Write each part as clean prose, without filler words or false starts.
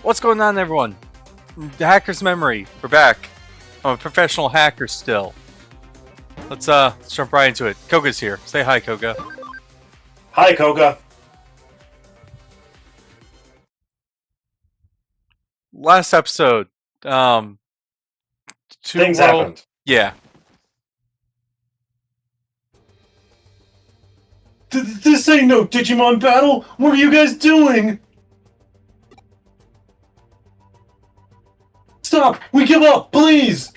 What's going on, everyone? The Hacker's Memory. We're back. I'm a professional hacker still. Let's jump right into it. Koga's here. Say hi, Koga. Hi, Khoga. Last episode, two Things world. happened. Yeah. This ain't no Digimon battle. What are you guys doing? Stop! We give up, please!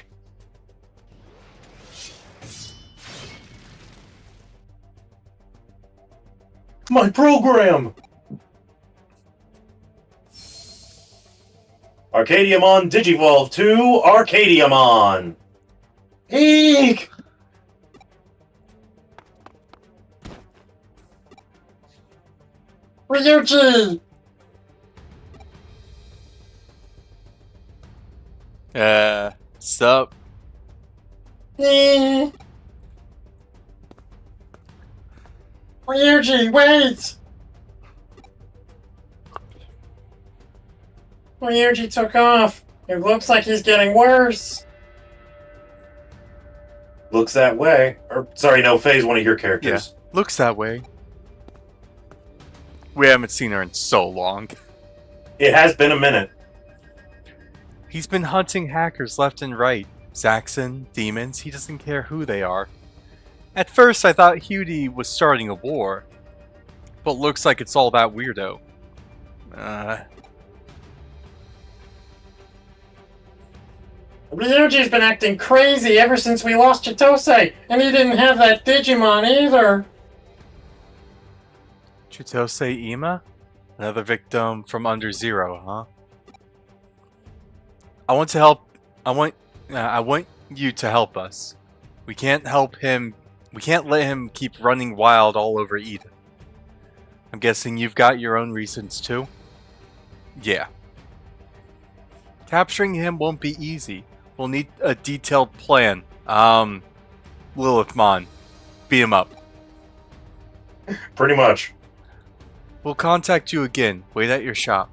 My program! Arcadiamon Digivolve to Arcadiamon! Eek! Ryuji! Sup? Ryuji, wait! Ryuji took off. It looks like he's getting worse. Looks that way. Or, sorry, no, Faye's one of your characters. Yeah. Looks that way. We haven't seen her in so long. It has been a minute. He's been hunting hackers left and right. Zaxxon, demons, he doesn't care who they are. At first I thought Hudie was starting a war, but looks like it's all that weirdo. Ryuji's been acting crazy ever since we lost Chitose, and he didn't have that Digimon either. Chitose Ima? Another victim from Under Zero, huh? I want to help. I want you to help us. We can't help him. We can't let him keep running wild all over Eden. I'm guessing you've got your own reasons too? Yeah. Capturing him won't be easy. We'll need a detailed plan. Lilithmon, beat him up. Pretty much. We'll contact you again. Wait at your shop.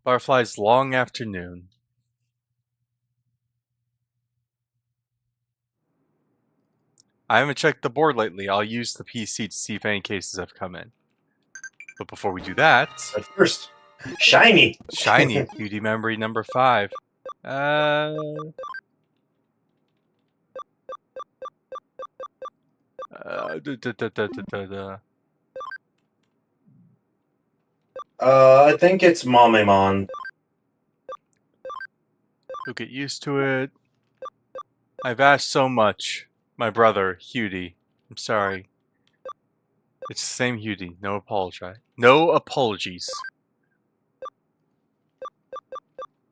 Barfly's long afternoon. I haven't checked the board lately. I'll use the PC to see if any cases have come in. But before we do that... At first, shiny! Shiny, beauty memory number 5. I think it's Mamemon. You'll get used to it. I've asked so much. My brother, Hudie. I'm sorry. It's the same Hudie. No apologize. No apologies.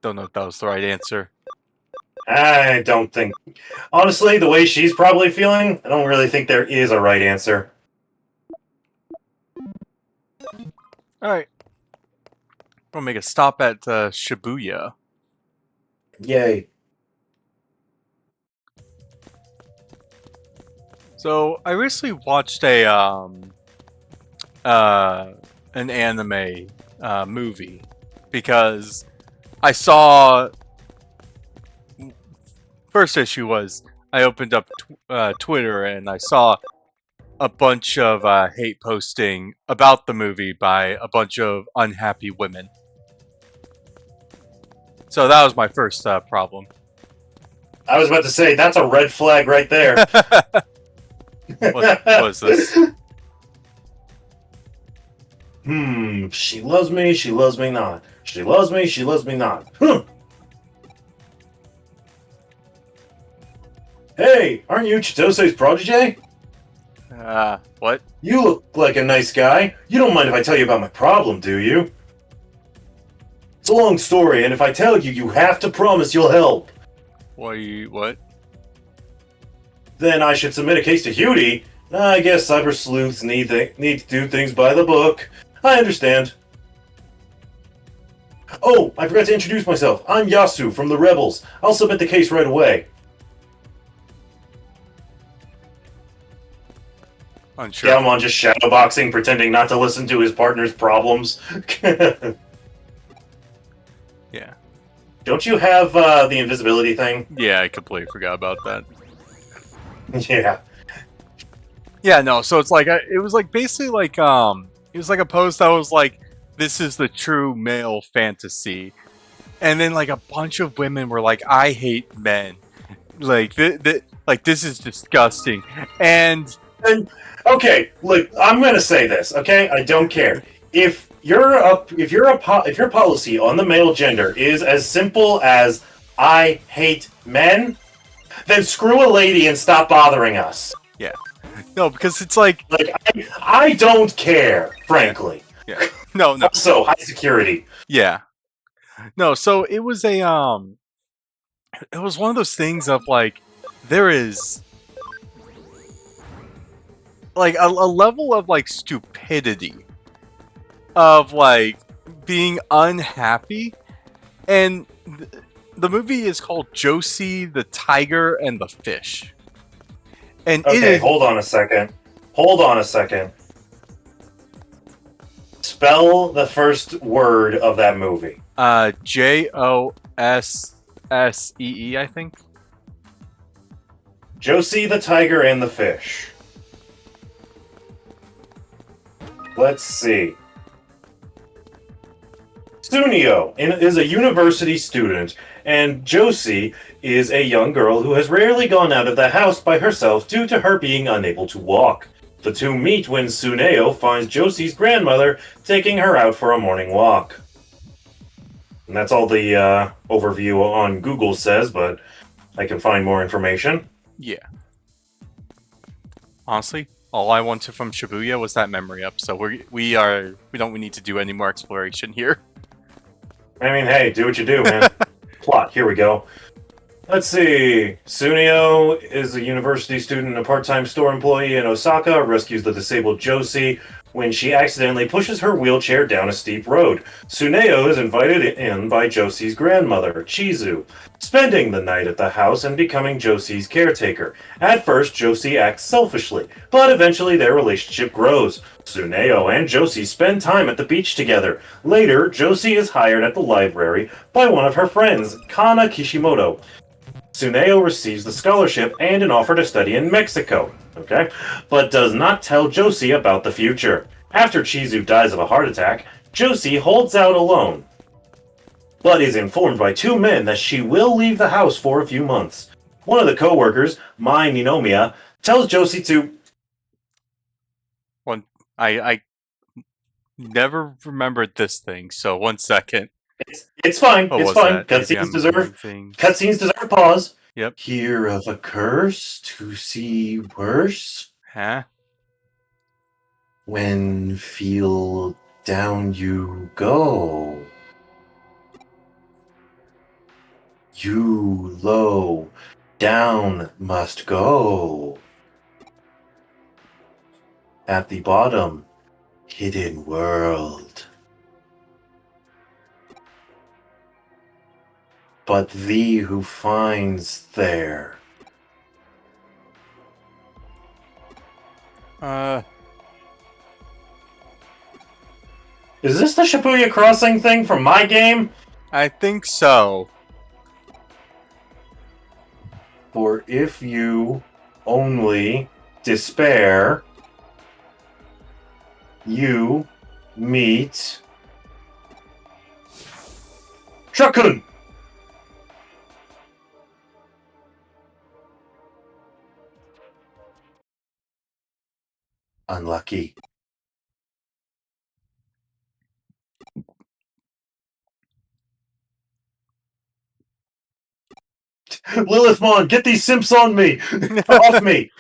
Don't know if that was the right answer. I don't think... Honestly, the way she's probably feeling, I don't really think there is a right answer. Alright. We'll make a stop at Shibuya. Yay. So, I recently watched a, an anime, movie. Because I saw... First issue was, I opened up Twitter and I saw a bunch of hate posting about the movie by a bunch of unhappy women. So that was my first problem. I was about to say, that's a red flag right there. What was this? She loves me not. She loves me not. Hey, aren't you Chitose's protege? What? You look like a nice guy. You don't mind if I tell you about my problem, do you? It's a long story, and if I tell you, you have to promise you'll help. What? Then I should submit a case to Hudie. I guess cyber sleuths need to do things by the book. I understand. Oh, I forgot to introduce myself. I'm Yasu from the Rebels. I'll submit the case right away. Unsure. Galmon just shadowboxing, pretending not to listen to his partner's problems. Yeah. Don't you have the invisibility thing? Yeah, I completely forgot about that. Yeah. Yeah, no, so it's like, it was like basically like, it was like a post that was like, this is the true male fantasy. And then like a bunch of women were like, I hate men. Like, like this is disgusting. And Okay, look, I'm gonna say this. Okay, I don't care if your policy on the male gender is as simple as I hate men, then screw a lady and stop bothering us. yeah. No, because it's like I don't care, frankly. Yeah. No. Also, high security. Yeah. No, so it was it was one of those things of like, there is like a level of like stupidity of like being unhappy, and the movie is called Josie the Tiger and the Fish. And Okay, hold on a second. Spell the first word of that movie. Jossee, I think. Josie the Tiger and the Fish. Let's see. Sunio is a university student, and Josie is a young girl who has rarely gone out of the house by herself due to her being unable to walk. The two meet when Suneo finds Josie's grandmother taking her out for a morning walk. And that's all the overview on Google says, but I can find more information. Yeah. Honestly, all I wanted from Shibuya was that memory up, so we don't need to do any more exploration here. I mean, hey, do what you do, man. Plot, here we go. Let's see. Suneo is a university student and a part-time store employee in Osaka, rescues the disabled Josie when she accidentally pushes her wheelchair down a steep road. Suneo is invited in by Josie's grandmother, Chizu, spending the night at the house and becoming Josie's caretaker. At first, Josie acts selfishly, but eventually their relationship grows. Suneo and Josie spend time at the beach together. Later, Josie is hired at the library by one of her friends, Kana Kishimoto. Suneo receives the scholarship and an offer to study in Mexico, but does not tell Josie about the future. After Chizu dies of a heart attack, Josie holds out alone, but is informed by two men that she will leave the house for a few months. One of the co-workers, Mai Ninomiya, tells Josie to... I never remembered this thing, so 1 second. It's fine. What it's was fine. that? Cutscenes deserve pause. Yep. Hear of a curse to see worse. Huh? When feel down you go. You low down must go. At the bottom, hidden world. But thee who finds there. Is this the Shibuya Crossing thing from my game? I think so. For if you only despair, you meet Shakun! Unlucky. Lilithmon, get these simps on me! Off me!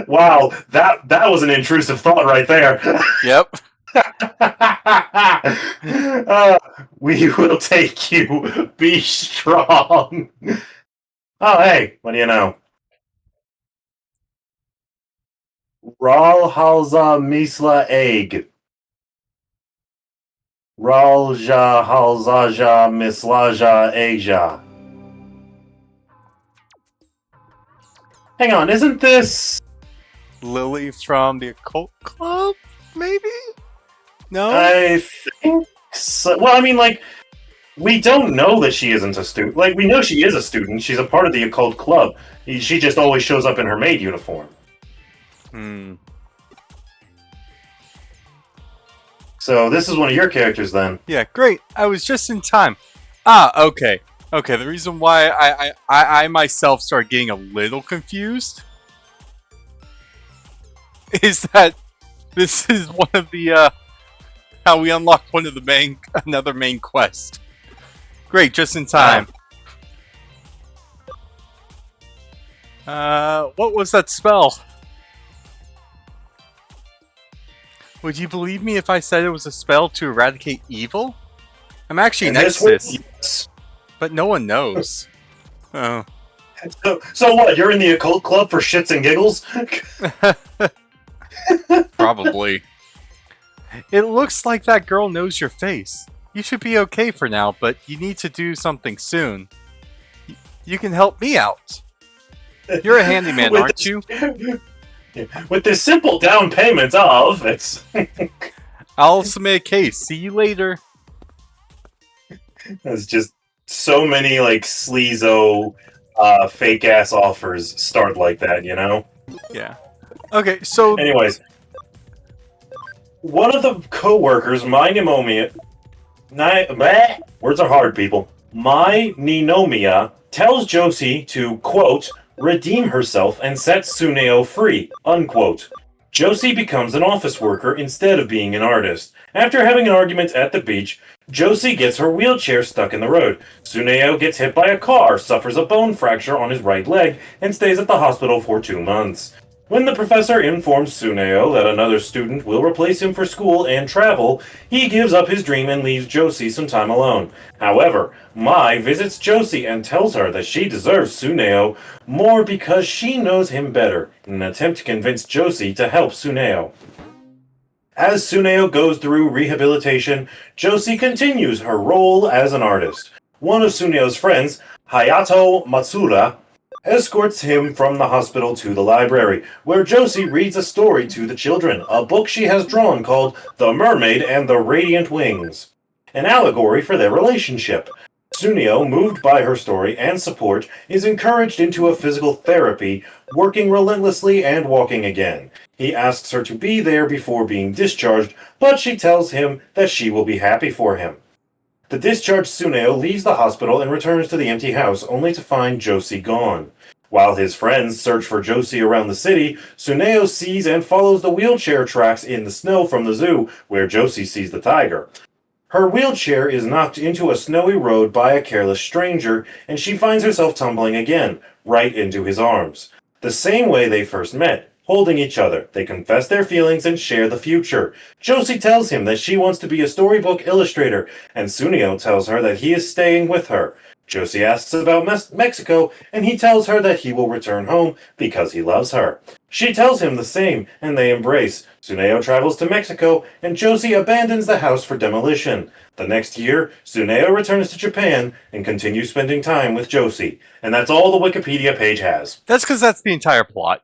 Wow, that was an intrusive thought right there. Yep. We will take you. Be strong. Oh, hey, what do you know? Ral halza misla egg. Ralja halzaja mislaja egja. Hang on, isn't this... Lily from the Occult Club? Maybe? No? I think so. Well, I mean, like, we don't know that she isn't a student. Like, we know she is a student. She's a part of the occult club. She just always shows up in her maid uniform. Hmm. So this is one of your characters, then. Yeah, great. I was just in time. Ah, okay. Okay, the reason why I myself started getting a little confused is that this is one of the, how we unlock one of the another main quest. Great, just in time. What was that spell? Would you believe me if I said it was a spell to eradicate evil? I'm actually an Nexus, yes. but no one knows. Oh. So what? You're in the occult club for shits and giggles? Probably. It looks like that girl knows your face. You should be okay for now, but you need to do something soon. You can help me out. You're a handyman, aren't you? With this simple down payment of it's. I'll submit a case. See you later. There's just so many like sleazo, fake ass offers start like that, you know? Yeah. Okay, so. Anyways, one of the co-workers, words are hard, people. My Ninomiya tells Josie to, quote, redeem herself and set Tsuneo free, unquote. Josie becomes an office worker instead of being an artist. After having an argument at the beach, Josie gets her wheelchair stuck in the road. Tsuneo gets hit by a car, suffers a bone fracture on his right leg, and stays at the hospital for 2 months. When the professor informs Tsuneo that another student will replace him for school and travel, he gives up his dream and leaves Josie some time alone. However, Mai visits Josie and tells her that she deserves Tsuneo more because she knows him better, in an attempt to convince Josie to help Tsuneo. As Tsuneo goes through rehabilitation, Josie continues her role as an artist. One of Tsuneo's friends, Hayato Matsura, escorts him from the hospital to the library, where Josie reads a story to the children, a book she has drawn called The Mermaid and the Radiant Wings, an allegory for their relationship. Tsuneo, moved by her story and support, is encouraged into a physical therapy, working relentlessly and walking again. He asks her to be there before being discharged, but she tells him that she will be happy for him. The discharged Tsuneo leaves the hospital and returns to the empty house, only to find Josie gone. While his friends search for Josie around the city, Tsuneo sees and follows the wheelchair tracks in the snow from the zoo, where Josie sees the tiger. Her wheelchair is knocked into a snowy road by a careless stranger, and she finds herself tumbling again, right into his arms. The same way they first met. Holding each other, they confess their feelings and share the future. Josie tells him that she wants to be a storybook illustrator, and Tsuneo tells her that he is staying with her. Josie asks about Mexico, and he tells her that he will return home because he loves her. She tells him the same, and they embrace. Tsuneo travels to Mexico, and Josie abandons the house for demolition. The next year, Tsuneo returns to Japan and continues spending time with Josie. And that's all the Wikipedia page has. That's because that's the entire plot.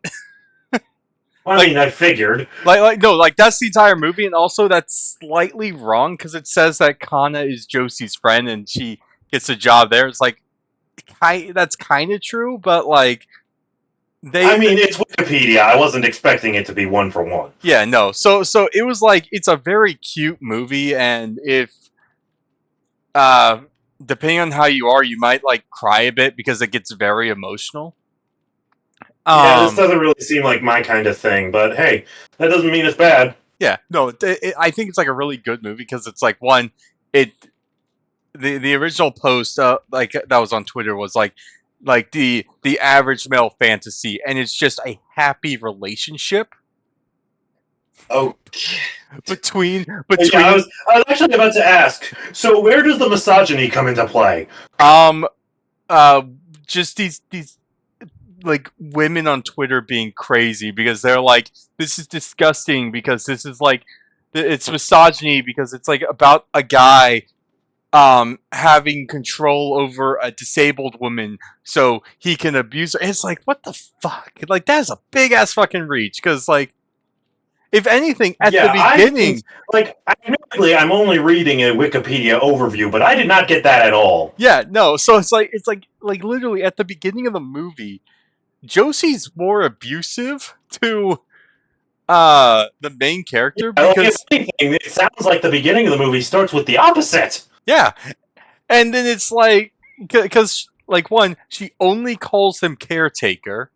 I mean, I figured. No, that's the entire movie, and also that's slightly wrong because it says that Kana is Josie's friend and she gets a job there. It's like, that's kind of true, but like, it's Wikipedia. I wasn't expecting it to be 1 for 1. Yeah, no. So it was like, it's a very cute movie, and if, depending on how you are, you might like cry a bit because it gets very emotional. Yeah, this doesn't really seem like my kind of thing, but hey, that doesn't mean it's bad. Yeah, no, I think it's like a really good movie because it's like, one, the original post like that was on Twitter was like the average male fantasy, and it's just a happy relationship. Oh, between. Yeah, I was actually about to ask. So where does the misogyny come into play? Just these like women on Twitter being crazy because they're like, this is disgusting because this is like, it's misogyny because it's like about a guy having control over a disabled woman so he can abuse her. It's like, what the fuck? Like, that's a big ass fucking reach. Because, like, if anything, at the Yeah, beginning, admittedly, I'm only reading a Wikipedia overview, but I did not get that at all. yeah, no. So it's like literally at the beginning of the movie, Josie's more abusive to the main character Like, if because anything, it sounds like the beginning of the movie starts with the opposite. yeah, and then it's like because like one, she only calls him caretaker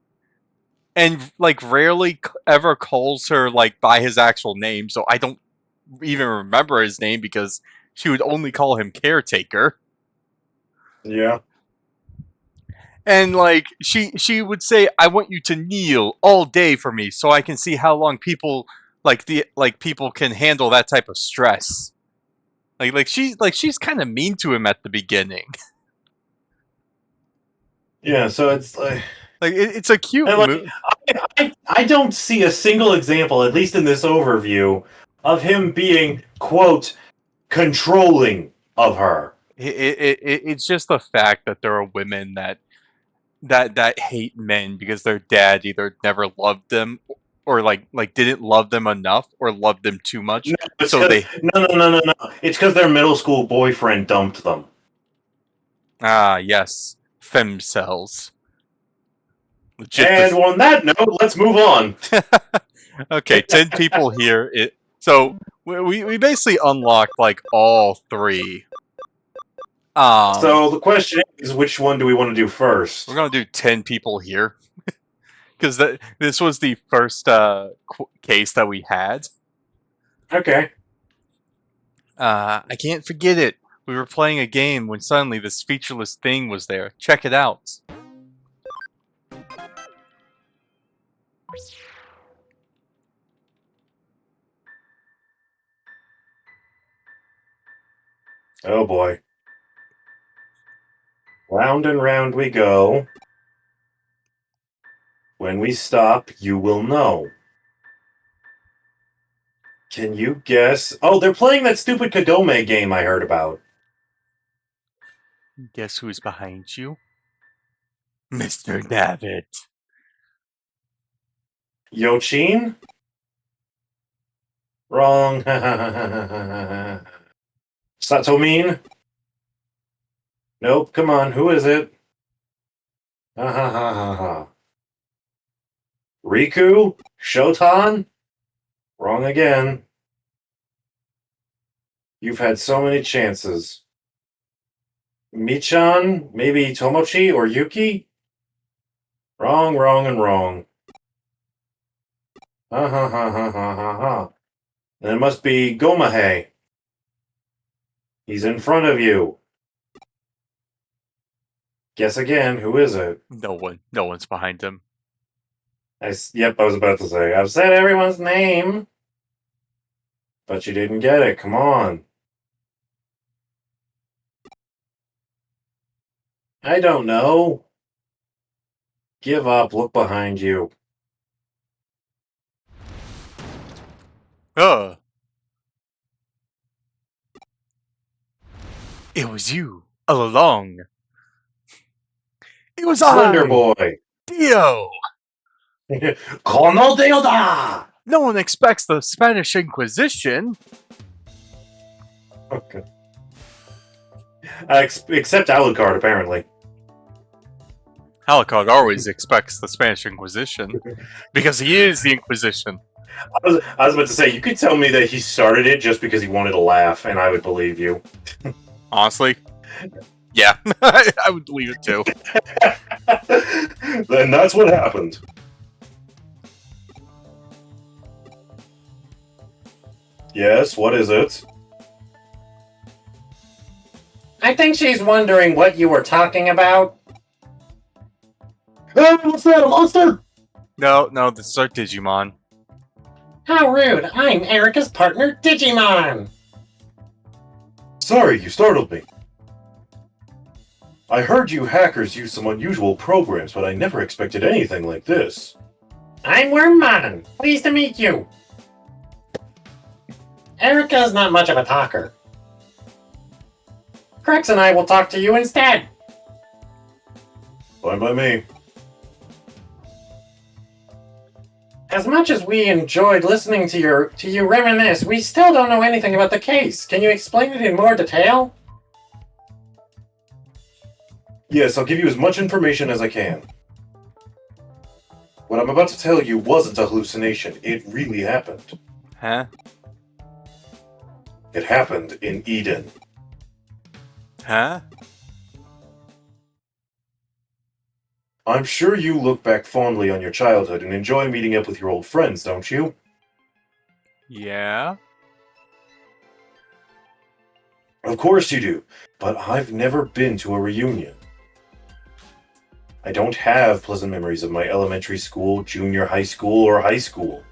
and like rarely ever calls her like by his actual name, so I don't even remember his name because she would only call him caretaker. Yeah. And like she would say, I want you to kneel all day for me so I can see how long people people can handle that type of stress. She's kind of mean to him at the beginning. Yeah, so it's like, It's a cute move. I don't see a single example, at least in this overview, of him being, quote, controlling of her. It's just the fact that there are women that hate men because their dad either never loved them or like didn't love them enough or loved them too much. No, So they no. It's because their middle school boyfriend dumped them. yes, femcells. Legit. And on that note, let's move on. Okay, 10 people here. So we basically unlocked like all three. So the question is, which one do we want to do first? We're gonna do 10 people here because this was the first case that we had. Okay. I can't forget it. We were playing a game when suddenly this featureless thing was there. Check it out. Oh boy. Round and round we go. When we stop, you will know. Can you guess? Oh, they're playing that stupid Kagome game I heard about. Guess who's behind you? Mr. David. Yochin? Wrong. Satomin? Nope, come on, who is it? Ha ha ha ha ha. Riku? Shotan? Wrong again. You've had so many chances. Michan? Maybe Tomochi or Yuki? Wrong, wrong, and wrong. Ha ha ha ha ha ha ha. Then it must be Gomahe. He's in front of you. Guess again, who is it? No one's behind him. Yep, I was about to say. I've said everyone's name. But you didn't get it. Come on. I don't know. Give up. Look behind you. It was you all along. It was Slender I, Boy. Dio. Como Deoda! No one expects the Spanish Inquisition. Okay. Except Alucard, apparently. Alucard always expects the Spanish Inquisition because he is the Inquisition. I was about to say, you could tell me that he started it just because he wanted to laugh, and I would believe you. Honestly, yeah, I would believe it too. Then that's what happened. Yes, what is it? I think she's wondering what you were talking about. Hey, what's that, a monster? No, this is our Digimon. How rude! I'm Erica's partner, Digimon! Sorry, you startled me. I heard you hackers use some unusual programs, but I never expected anything like this. I'm Wormmon! Pleased to meet you! Erica's not much of a talker. Crex and I will talk to you instead. Fine by me. As much as we enjoyed listening to you reminisce, we still don't know anything about the case. Can you explain it in more detail? Yes, I'll give you as much information as I can. What I'm about to tell you wasn't a hallucination. It really happened. Huh? It happened in Eden. Huh? I'm sure you look back fondly on your childhood and enjoy meeting up with your old friends, don't you? Yeah? Of course you do, but I've never been to a reunion. I don't have pleasant memories of my elementary school, junior high school, or high school.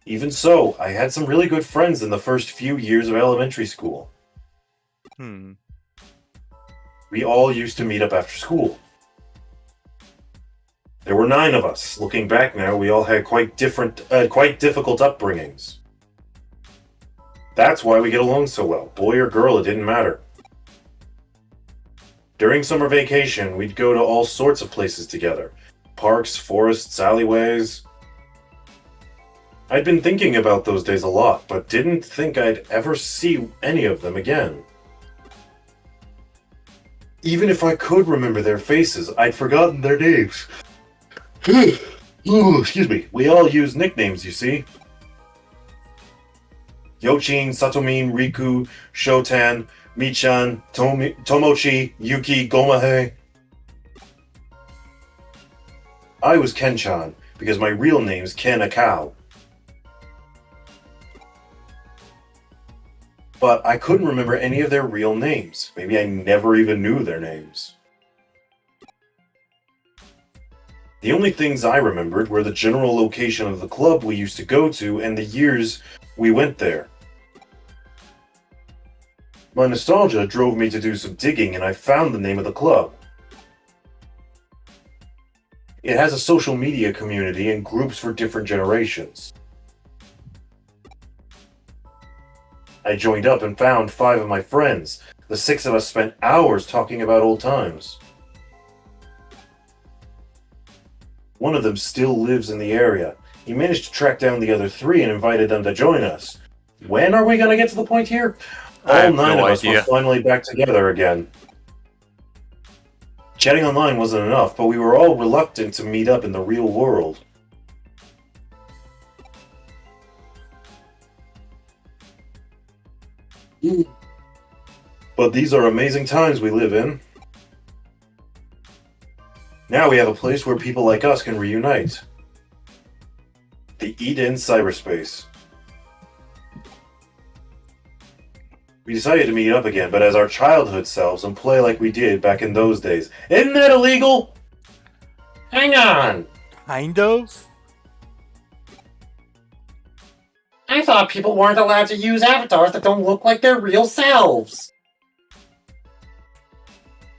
Even so, I had some really good friends in the first few years of elementary school. We all used to meet up after school. There were 9 of us. Looking back now, we all had quite difficult upbringings. That's why we get along so well. Boy or girl, it didn't matter. During summer vacation, we'd go to all sorts of places together. Parks, forests, alleyways. I'd been thinking about those days a lot, but didn't think I'd ever see any of them again. Even if I could remember their faces, I'd forgotten their names. Ooh, excuse me. We all use nicknames, you see. Yochin, Satomin, Riku, Shotan, Michan, Tomochi, Yuki, Gomahe. I was Kenchan, because my real name's Ken Akao. But I couldn't remember any of their real names. Maybe I never even knew their names. The only things I remembered were the general location of the club we used to go to and the years we went there. My nostalgia drove me to do some digging and I found the name of the club. It has a social media community and groups for different generations. I joined up and found 5 of my friends. The 6 of us spent hours talking about old times. One of them still lives in the area. He managed to track down the other 3 and invited them to join us. When are we going to get to the point here? All 9 of us were finally back together again. Chatting online wasn't enough, but we were all reluctant to meet up in the real world. But these are amazing times we live in. Now we have a place where people like us can reunite. The Eden cyberspace. We decided to meet up again, but as our childhood selves and play like we did back in those days. Isn't that illegal? Hang on! Kind of? I thought people weren't allowed to use avatars that don't look like their real selves.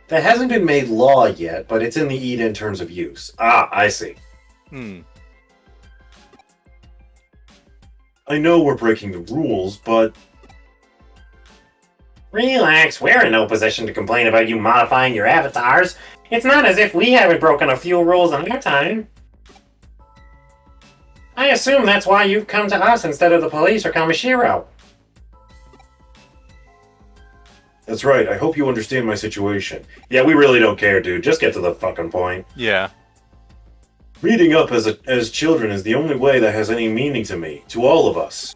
That hasn't been made law yet, but it's in the Eden terms of use. Ah, I see. I know we're breaking the rules, but... Relax, we're in no position to complain about you modifying your avatars. It's not as if we haven't broken a few rules in our time. I assume that's why you've come to us instead of the police or Kamishiro. That's right, I hope you understand my situation. Yeah, we really don't care, dude. Just get to the fucking point. Yeah. Meeting up as children is the only way that has any meaning to me, to all of us.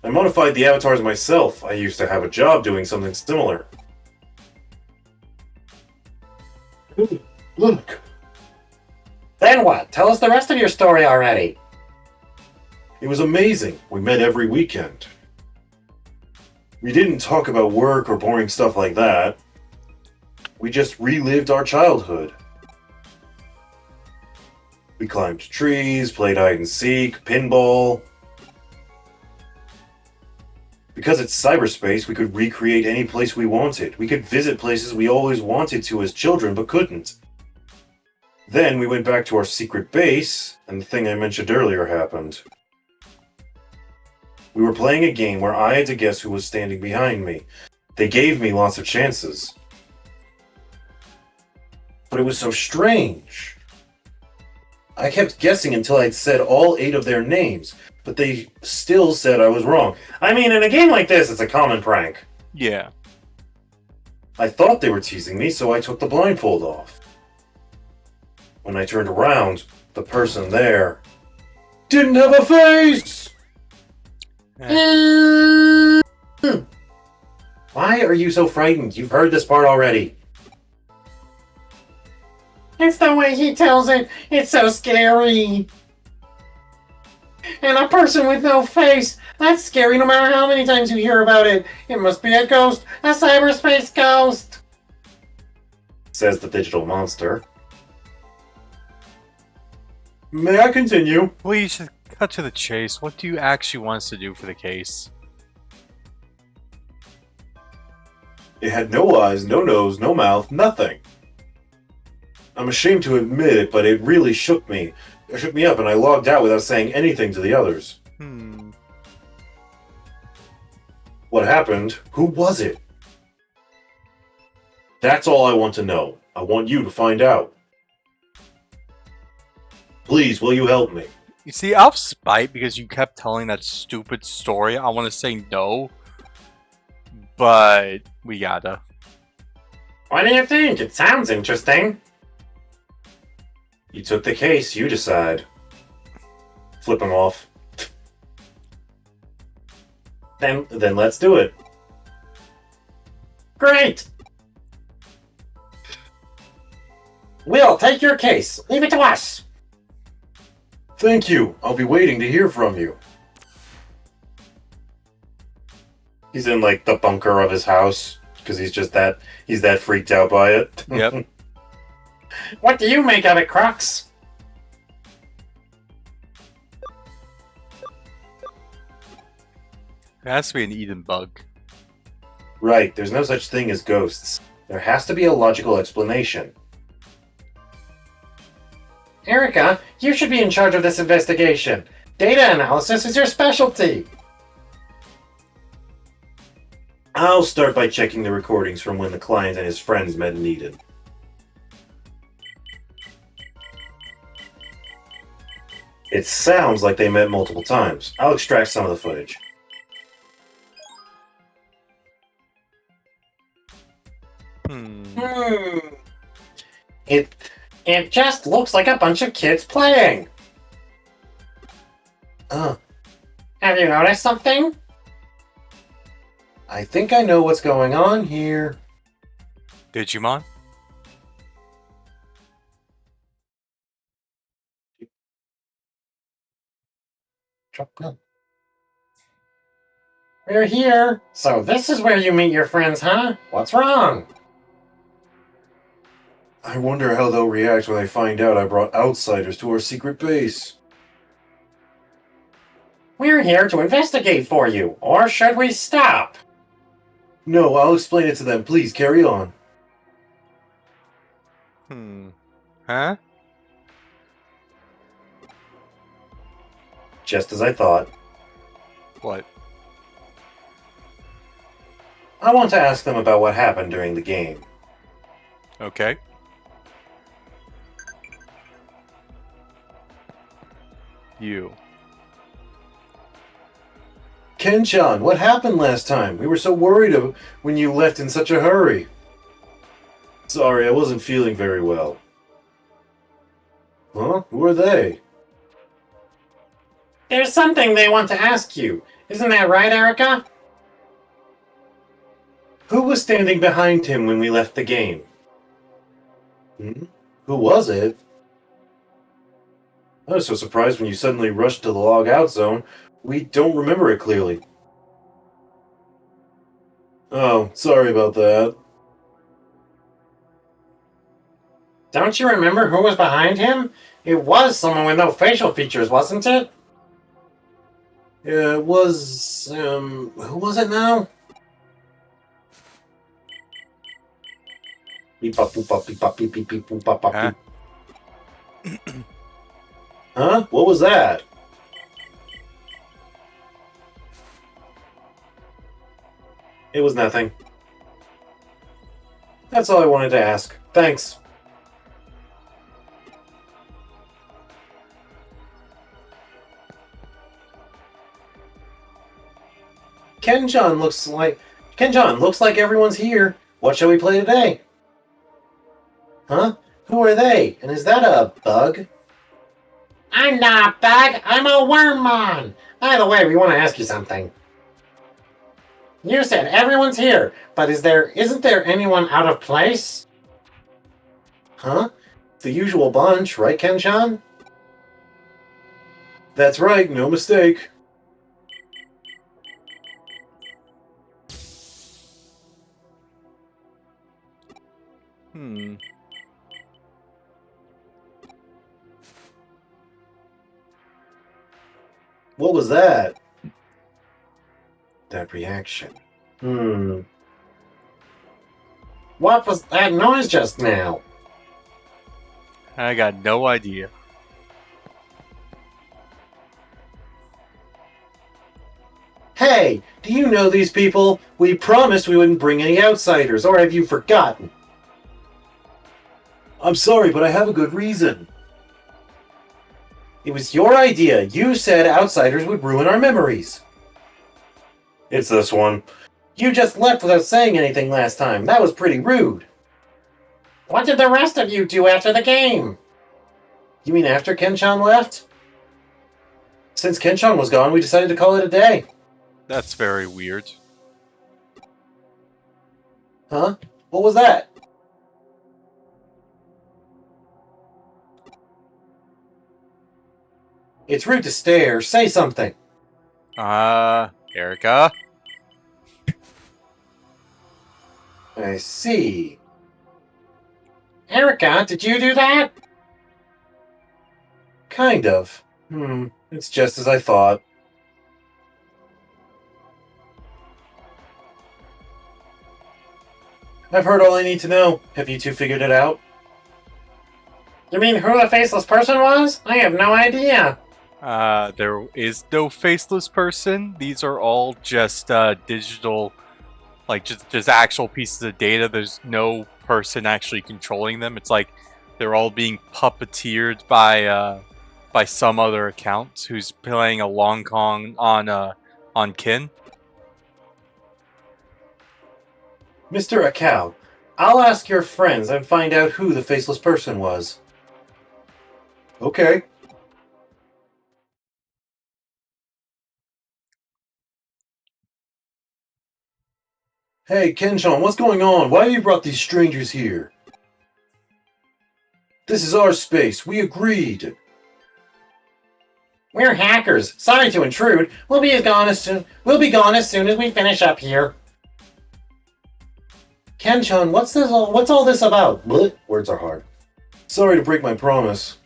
I modified the avatars myself. I used to have a job doing something similar. Look. Then what? Tell us the rest of your story already. It was amazing. We met every weekend. We didn't talk about work or boring stuff like that. We just relived our childhood. We climbed trees, played hide and seek, pinball. Because it's cyberspace, we could recreate any place we wanted. We could visit places we always wanted to as children but couldn't. Then we went back to our secret base, and the thing I mentioned earlier happened. We were playing a game where I had to guess who was standing behind me. They gave me lots of chances. But it was so strange. I kept guessing until I'd said all 8 of their names, but they still said I was wrong. I mean, in a game like this, it's a common prank. Yeah. I thought they were teasing me, so I took the blindfold off. When I turned around, the person there didn't have a face! Why are you so frightened? You've heard this part already. It's the way he tells it. It's so scary. And a person with no face. That's scary no matter how many times you hear about it. It must be a ghost. A cyberspace ghost. Says the digital monster. May I continue? Well, you should cut to the chase. What do you actually want us to do for the case? It had no eyes, no nose, no mouth, nothing. I'm ashamed to admit it, but it really shook me. It shook me up and I logged out without saying anything to the others. What happened? Who was it? That's all I want to know. I want you to find out. Please, will you help me? You see, out of spite, because you kept telling that stupid story, I want to say no. But we gotta. What do you think? It sounds interesting. You took the case, you decide. Flip him off. Then let's do it. Great. We'll take your case. Leave it to us. Thank you. I'll be waiting to hear from you. He's in like the bunker of his house because he's that freaked out by it. Yep. What do you make of it, Crux? It has to be an Eden bug. Right, there's no such thing as ghosts. There has to be a logical explanation. Erica, you should be in charge of this investigation. Data analysis is your specialty. I'll start by checking the recordings from when the client and his friends met in Eden. It sounds like they met multiple times. I'll extract some of the footage. It just looks like a bunch of kids playing. Have you noticed something? I think I know what's going on here. Digimon? We're here. So this is where you meet your friends, huh? What's wrong? I wonder how they'll react when they find out I brought outsiders to our secret base. We're here to investigate for you. Or should we stop? No, I'll explain it to them. Please, carry on. Huh? Just as I thought. What? I want to ask them about what happened during the game. Okay. You. Ken-chan, what happened last time? We were so worried when you left in such a hurry. Sorry, I wasn't feeling very well. Huh? Who are they? There's something they want to ask you. Isn't that right, Erica? Who was standing behind him when we left the game? Who was it? I was so surprised when you suddenly rushed to the log out zone. We don't remember it clearly. Oh, sorry about that. Don't you remember who was behind him? It was someone with no facial features, wasn't it? Yeah, it was, who was it now? Beep bop boop bop beep bop beep beep beep boop bop bop Huh? beep. Huh? What was that? It was nothing. That's all I wanted to ask. Thanks. Kenjon looks like everyone's here. What shall we play today? Huh? Who are they? And is that a bug? I'm not a bug. I'm a wormmon. By the way, we want to ask you something. You said everyone's here, but isn't there anyone out of place? Huh? The usual bunch, right, Ken-chan? That's right, no mistake. What was that? That reaction. What was that noise just now? I got no idea. Hey, do you know these people? We promised we wouldn't bring any outsiders, or have you forgotten? I'm sorry, but I have a good reason. It was your idea. You said outsiders would ruin our memories. It's this one. You just left without saying anything last time. That was pretty rude. What did the rest of you do after the game? You mean after Ken-chan left? Since Ken-chan was gone, we decided to call it a day. That's very weird. Huh? What was that? It's rude to stare. Say something. Erica? I see. Erica, did you do that? Kind of. It's just as I thought. I've heard all I need to know. Have you two figured it out? You mean who the faceless person was? I have no idea. There is no faceless person. These are all just digital, like just actual pieces of data. There's no person actually controlling them. It's like they're all being puppeteered by some other account who's playing a long con on Kin. Mr. Akao, I'll ask your friends and find out who the faceless person was. Okay. Hey, Ken-chan, what's going on? Why have you brought these strangers here? This is our space. We agreed. We're hackers. Sorry to intrude. We'll be gone as soon as we finish up here. Ken-chan, what's all this about? Blech, words are hard. Sorry to break my promise.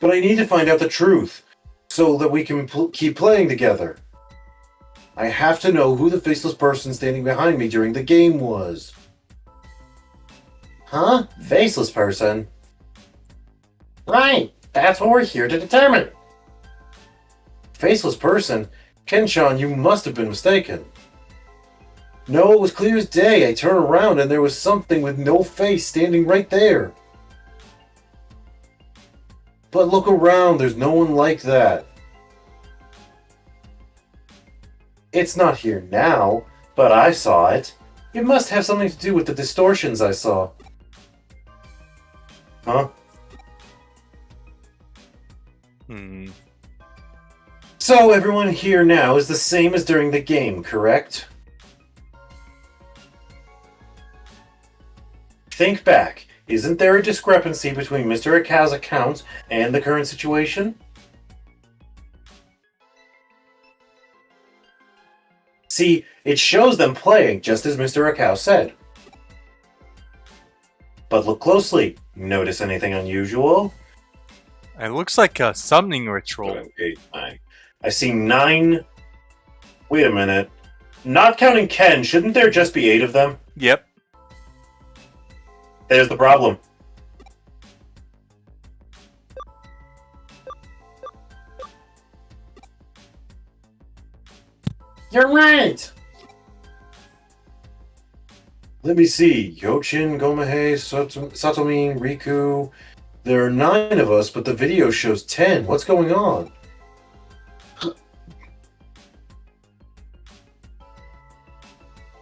But I need to find out the truth, so that we can keep playing together. I have to know who the faceless person standing behind me during the game was. Huh? Faceless person? Right. That's what we're here to determine. Faceless person? Ken-chan, you must have been mistaken. No, it was clear as day. I turned around and there was something with no face standing right there. But look around, there's no one like that. It's not here now, but I saw it. It must have something to do with the distortions I saw. Huh? So everyone here now is the same as during the game, correct? Think back. Isn't there a discrepancy between Mr. Akao's account and the current situation? See, it shows them playing just as Mr. Akao said. But look closely. Notice anything unusual? It looks like a summoning ritual. 7, 8, 9. I see 9. Wait a minute. Not counting Ken, shouldn't there just be 8 of them? Yep. There's the problem. You're right. Let me see. Yochin, Gomehei, Satomi, Riku. There are 9 of us, but the video shows 10. What's going on?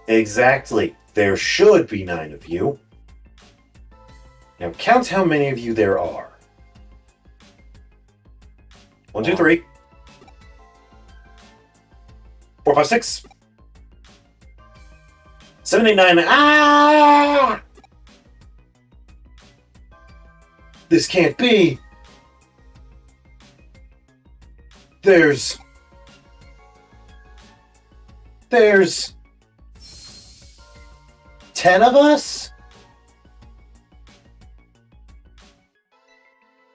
Exactly. There should be 9 of you. Now count how many of you there are. 1, 2, 3. 4, 5, 6. 7, 8, 9. Ah! This can't be. There's 10 of us?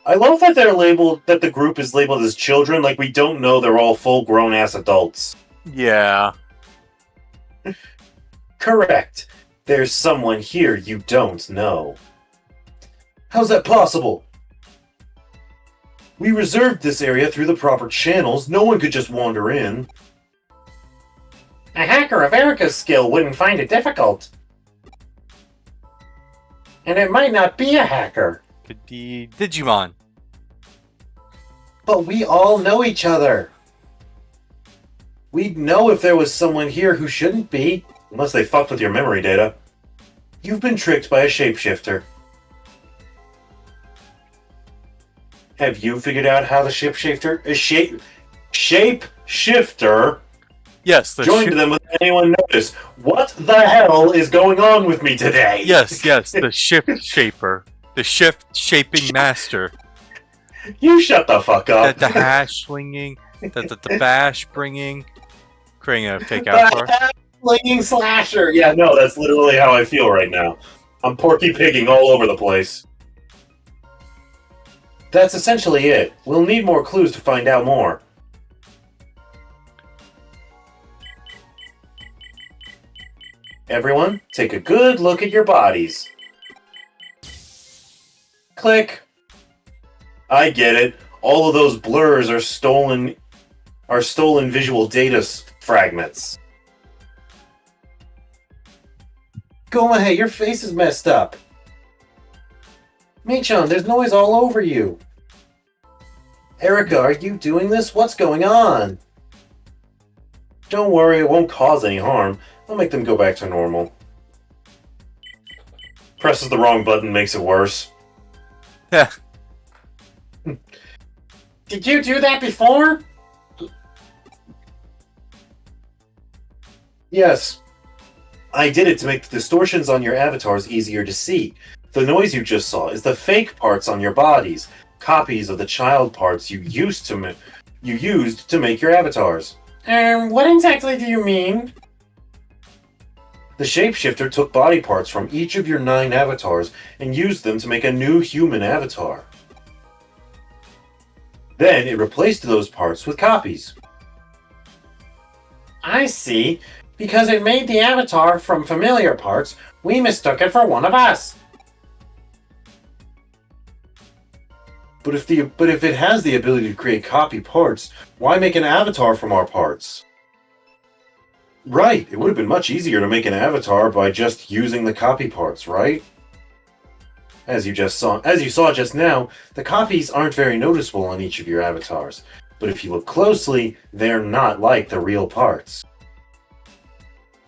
I love that the group is labeled as children, like we don't know they're all full grown ass adults. Yeah. Correct. There's someone here you don't know. How's that possible? We reserved this area through the proper channels. No one could just wander in. A hacker of Erica's skill wouldn't find it difficult. And it might not be a hacker. Could be Digimon. But we all know each other. We'd know if there was someone here who shouldn't be. Unless they fucked with your memory data. You've been tricked by a shapeshifter. Have you figured out how the shapeshifter... Shapeshifter... Yes, the joined them without anyone notice. What the hell is going on with me today? Yes, the shift shaper. The shift shaping master. You shut the fuck up. The hash slinging, the bash bringing, creating a fake avatar. Flinging slasher. Yeah, no, that's literally how I feel right now. I'm porky pigging all over the place. That's essentially it. We'll need more clues to find out more. Everyone, take a good look at your bodies. Click. I get it. All of those blurs are stolen visual data fragments. Hey, your face is messed up. Mei-chan, there's noise all over you. Erica, are you doing this? What's going on? Don't worry, it won't cause any harm. I'll make them go back to normal. Presses the wrong button, makes it worse. Yeah. Did you do that before? Yes. I did it to make the distortions on your avatars easier to see. The noise you just saw is the fake parts on your bodies, copies of the child parts you used to make your avatars. What exactly do you mean? The shapeshifter took body parts from each of your 9 avatars and used them to make a new human avatar. Then it replaced those parts with copies. I see. Because it made the avatar from familiar parts, we mistook it for one of us. But if it has the ability to create copy parts, why make an avatar from our parts? Right, it would have been much easier to make an avatar by just using the copy parts, right? As you saw just now, the copies aren't very noticeable on each of your avatars, but if you look closely, they're not like the real parts.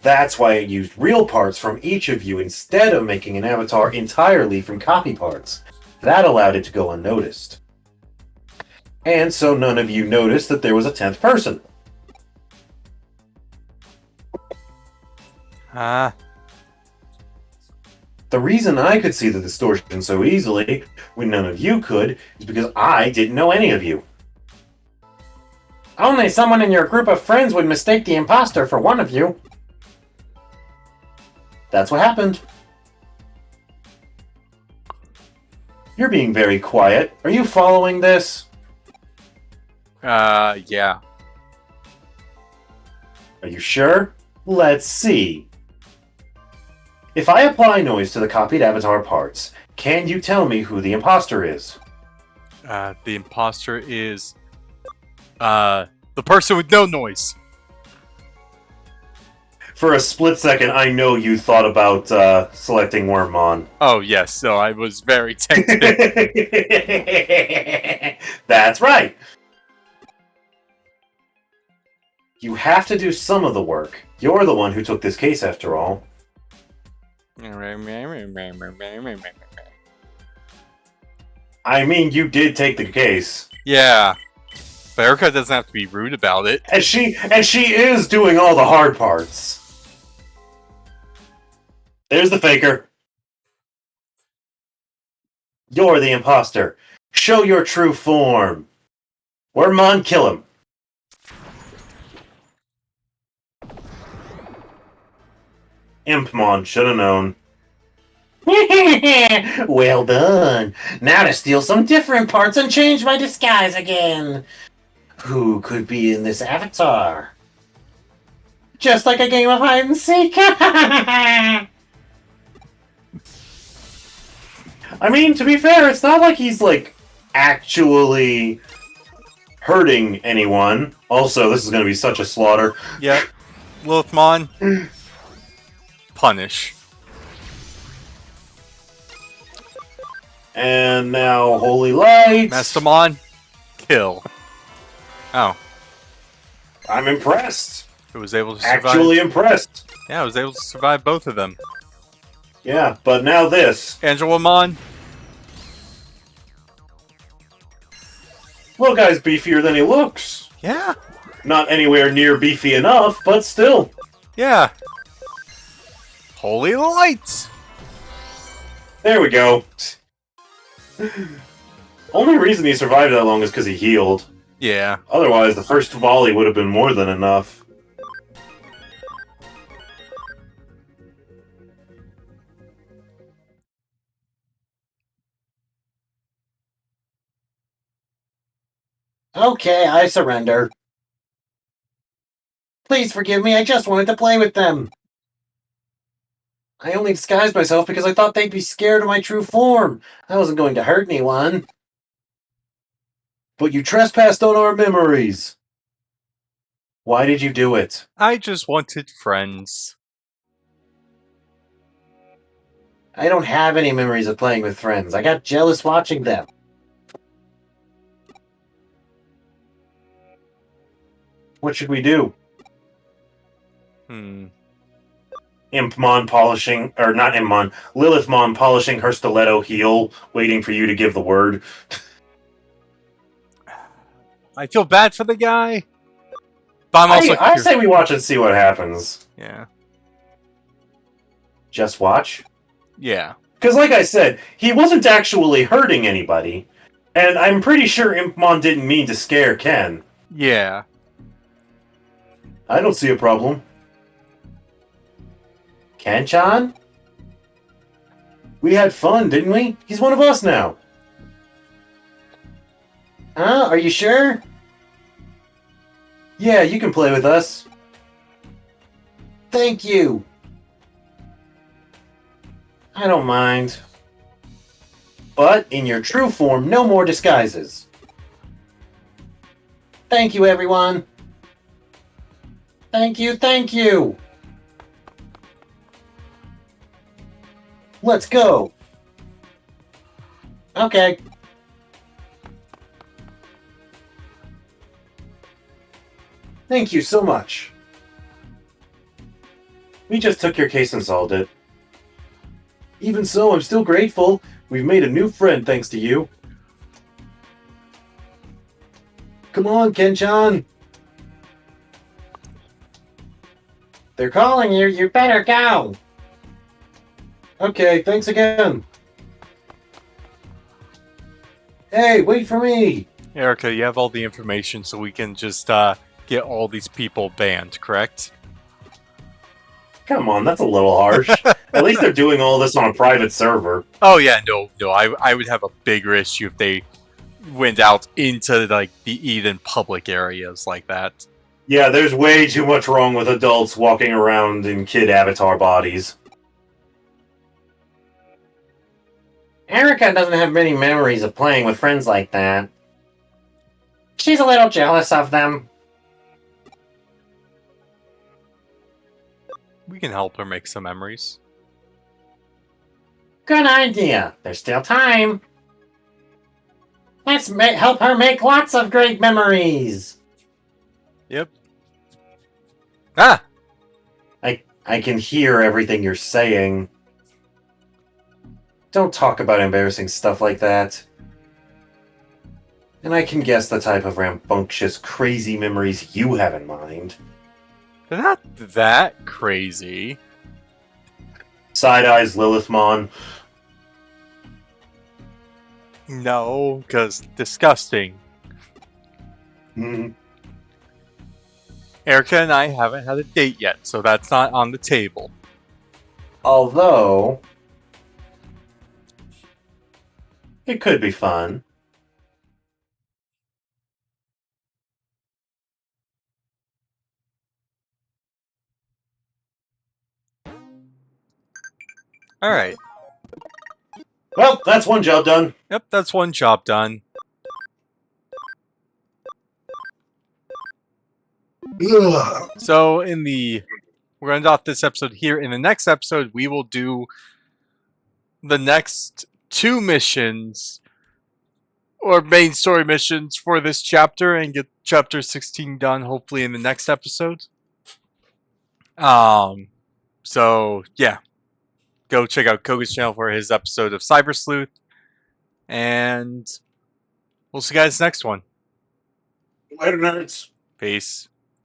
That's why it used real parts from each of you instead of making an avatar entirely from copy parts. That allowed it to go unnoticed. And so none of you noticed that there was a 10th person. The reason I could see the distortion so easily, when none of you could, is because I didn't know any of you. Only someone in your group of friends would mistake the imposter for one of you. That's what happened. You're being very quiet. Are you following this? Yeah. Are you sure? Let's see. If I apply noise to the copied avatar parts, can you tell me who the imposter is? The imposter is the person with no noise. For a split second, I know you thought about selecting Wormmon. Oh, yes. So I was very tempted. That's right. You have to do some of the work. You're the one who took this case, after all. I mean, you did take the case. Yeah. But Erica doesn't have to be rude about it. And she is doing all the hard parts. There's the faker. You're the imposter. Show your true form. Wormmon, kill him. Impmon should have known. Well done. Now to steal some different parts and change my disguise again. Who could be in this avatar? Just like a game of hide and seek. I mean, to be fair, it's not like he's, like, actually hurting anyone. Also, this is going to be such a slaughter. Yep. Lilithmon. Punish. And now, Holy Lights. Mastermon. Kill. Oh. I'm impressed. It was able to survive. Actually impressed. Yeah, I was able to survive both of them. Yeah, but now this. Angelamon. Little guy's beefier than he looks. Yeah. Not anywhere near beefy enough, but still. Yeah. Holy lights. There we go. Only reason he survived that long is because he healed. Yeah. Otherwise, the first volley would have been more than enough. Okay, I surrender. Please forgive me, I just wanted to play with them. I only disguised myself because I thought they'd be scared of my true form. I wasn't going to hurt anyone. But you trespassed on our memories. Why did you do it? I just wanted friends. I don't have any memories of playing with friends. I got jealous watching them. What should we do? Impmon polishing, or not Impmon, Lilithmon polishing her stiletto heel, waiting for you to give the word. I feel bad for the guy. But I'm also I say we watch and see what happens. Yeah. Just watch? Yeah. Because like I said, he wasn't actually hurting anybody. And I'm pretty sure Impmon didn't mean to scare Ken. Yeah. I don't see a problem. Ken-chan? We had fun, didn't we? He's one of us now. Huh? Are you sure? Yeah, you can play with us. Thank you. I don't mind. But in your true form, no more disguises. Thank you, everyone. Thank you, thank you. Let's go. Okay. Thank you so much. We just took your case and solved it. Even so, I'm still grateful. We've made a new friend thanks to you. Come on, Ken-chan. They're calling you. You better go. Okay, thanks again. Hey, wait for me. Erica, you have all the information so we can just get all these people banned, correct? Come on, that's a little harsh. At least they're doing all this on a private server. Oh yeah, no. I would have a bigger issue if they went out into like the Eden public areas like that. Yeah, there's way too much wrong with adults walking around in kid avatar bodies. Erica doesn't have many memories of playing with friends like that. She's a little jealous of them. can help her make some memories. Good idea. There's still time. Let's help her make lots of great memories. Yep. Ah! I can hear everything you're saying. Don't talk about embarrassing stuff like that. And I can guess the type of rambunctious, crazy memories you have in mind. They're not that crazy. Side eyes, Lilithmon. No, because disgusting. Mhm. Erica and I haven't had a date yet, so that's not on the table. Although, it could be fun. Alright. Well, that's one job done. Yep, that's one job done. So, we're going to end off this episode here. In the next episode, we will do the next 2 missions, or main story missions for this chapter, and get chapter 16 done, hopefully in the next episode. So, yeah. Go check out Koga's channel for his episode of Cyber Sleuth. And we'll see you guys next one. Later, nerds. Peace.